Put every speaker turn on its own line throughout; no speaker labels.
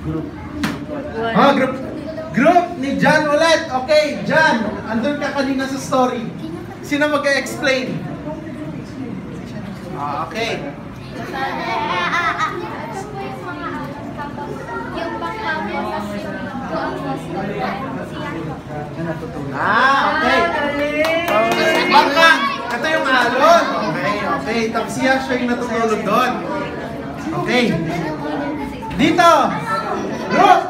Oh, group ni Jan ulit. Okay, Jan, andun ka kanina sa story. Sino mag-explain? Okay. Okay. Baka, ito yung alon. Okay. Tapos siya yung natutulog doon. Okay. Dito. Group.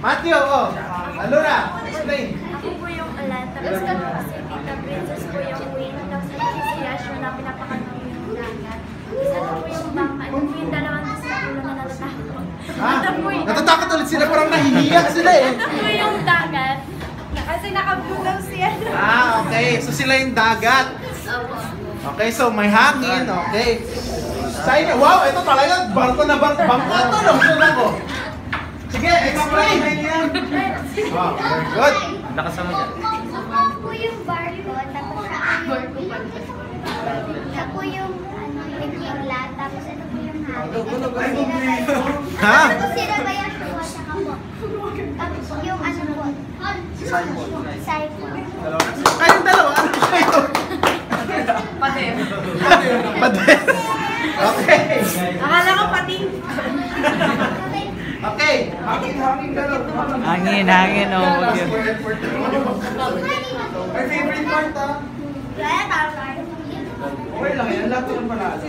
Matthew, ano na? Explain.
Ako po yung ulan, tapos si Tita Princess po yung wind, tapos si Yasho na pinapakano yung dagat. Isa na po yung bangka, ano po yung dalawang sa ulo na natatakot.
Natatakot ulit sila, parang nahihiyak sila eh.
Ito po yung dagat, kasi naka-blue daw siya.
Okay. So sila yung dagat. Okay, so may hangin, okay. Sa inyo, wow, ito talaga, barko na bangka to, nagustuhan ako. Sige, explain! Wow, very good.
Nakasama dyan.
Ako po yung barko, tapos ako yung nagkingla, tapos ito po yung hangin.
Ha?
Tapos sila ba yung shuwa, saka po. Tapos yung ano po, siphon.
Kayong dalawa, ano kayo?
Pader.
Pader. Okay.
Akala ko pati.
Okay.
Hangin, oh.
My favorite part,
Kaya tayo.
Okay lang yan, lahat ng panalo.